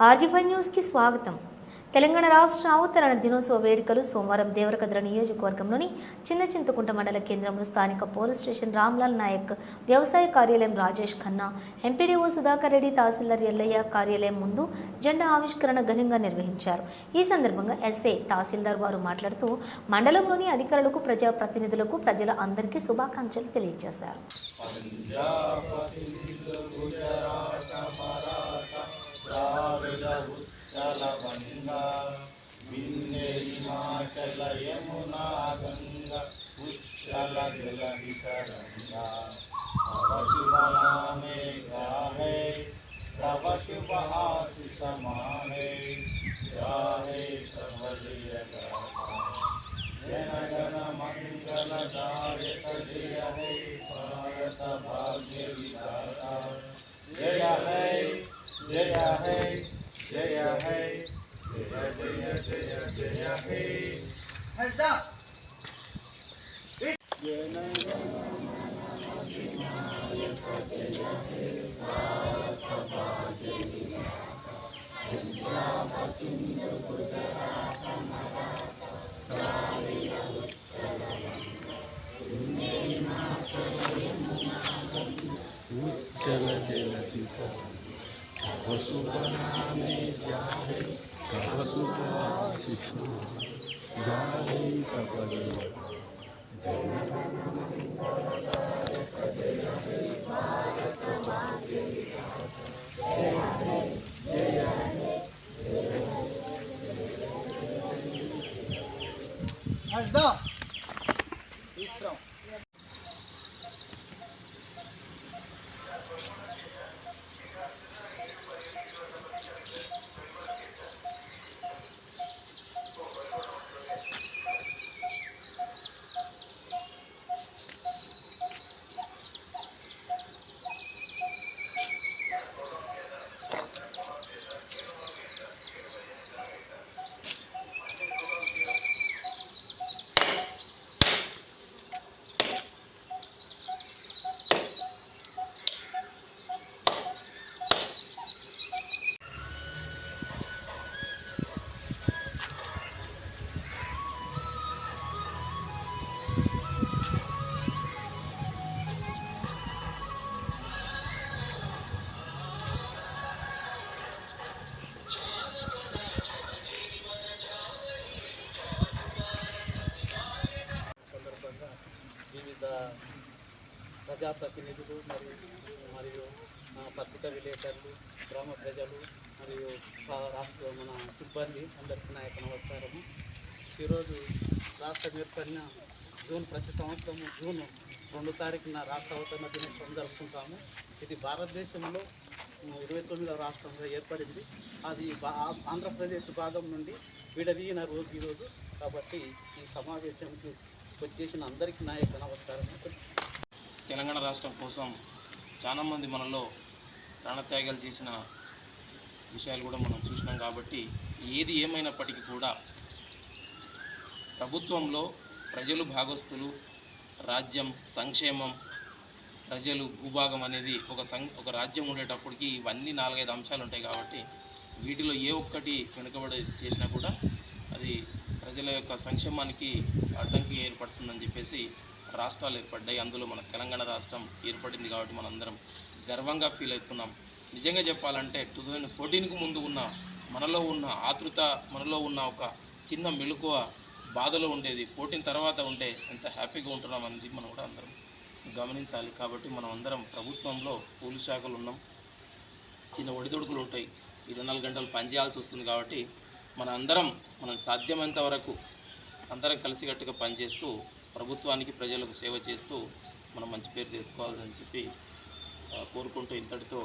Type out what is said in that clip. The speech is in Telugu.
ఆర్జీవై న్యూస్కి స్వాగతం. తెలంగాణ రాష్ట్ర అవతరణ దినోత్సవ వేడుకలు సోమవారం దేవరకద్ర నియోజకవర్గంలోని చిన్న చింతకుంట మండల కేంద్రంలో స్థానిక పోలీస్ స్టేషన్ రామ్లాల్ నాయక్, వ్యవసాయ కార్యాలయం రాజేష్ ఖన్నా, ఎంపీడీఓ సుధాకర్ రెడ్డి, తహసీల్దార్ ఎల్లయ్య కార్యాలయం ముందు జెండా ఆవిష్కరణ ఘనంగా నిర్వహించారు. ఈ సందర్భంగా ఎస్ఐ తహసీల్దార్ వారు మాట్లాడుతూ మండలంలోని అధికారులకు, ప్రజాప్రతినిధులకు, ప్రజల అందరికీ శుభాకాంక్షలు తెలియజేశారు. हिमाचल यमुना गंगा उच्चल जलधितरंगा तव शुभ नामे गाहे तव शुभ आशीष माहे गाहे तव जय गाथा जन गण मंगल दायक जय हे भारत भाग्य विधाता जय हे जय हे जय हे जय जय जय जय हे हेड्स अप ప్రజాప్రతినిధులు మరియు పత్రికా విలేకరులు, గ్రామ ప్రజలు మరియు రాష్ట్ర మన సిబ్బంది అందరికీ నా యొక్క నమస్కారము. ఈరోజు రాష్ట్రం ఏర్పడిన ప్రతి సంవత్సరము జూన్ 2 తారీఖున రాష్ట్ర అవతరణ దినోత్సవం జరుపుకుంటాము. ఇది భారతదేశంలో 29వ రాష్ట్రంగా ఏర్పడింది. అది ఆంధ్రప్రదేశ్ భాగం నుండి విడదీయన రోజు ఈరోజు. కాబట్టి ఈ సమావేశానికి వచ్చేసిన అందరికీ నా యొక్క నమస్కారం. తెలంగాణ రాష్ట్రం కోసం చాలామంది మనలో ప్రాణత్యాగాలు చేసిన విషయాలు కూడా మనం చూసినాం. కాబట్టి ఏది ఏమైనప్పటికీ కూడా ప్రభుత్వంలో ప్రజలు భాగస్తులు, రాజ్యం, సంక్షేమం, ప్రజలు, భూభాగం అనేది ఒక రాజ్యం ఉండేటప్పటికి ఇవన్నీ 4-5 అంశాలు ఉంటాయి. కాబట్టి వీటిలో ఏ ఒక్కటి వెనుకబడి చేసినా కూడా అది ప్రజల యొక్క సంక్షేమానికి అడ్డంకి ఏర్పడుతుందని చెప్పేసి రాష్ట్రాలు ఏర్పడ్డాయి. అందులో మన తెలంగాణ రాష్ట్రం ఏర్పడింది. కాబట్టి మనందరం గర్వంగా ఫీల్ అవుతున్నాం. నిజంగా చెప్పాలంటే 2014కు ముందు ఉన్న మనలో ఉన్న ఆతృత, మనలో ఉన్న ఒక చిన్న మెలకువ బాధలో ఉండేది. 14 తర్వాత ఉంటే ఎంత హ్యాపీగా ఉంటున్నాం అనేది మనం కూడా అందరం గమనించాలి. కాబట్టి మనం అందరం ప్రభుత్వంలో పోలీస్ శాఖలు ఉన్నాం. చిన్న ఒడిదొడుకులు ఉంటాయి. 24 గంటలు పనిచేయాల్సి వస్తుంది. కాబట్టి మనం సాధ్యమైనంత వరకు అందరం కలిసికట్టుగా పనిచేస్తూ ప్రభుత్వానికి, ప్రజలకు సేవ చేస్తూ మనం మంచి పేరు తెచ్చుకోవాలని చెప్పి కోరుకుంటూ ఇంతటితో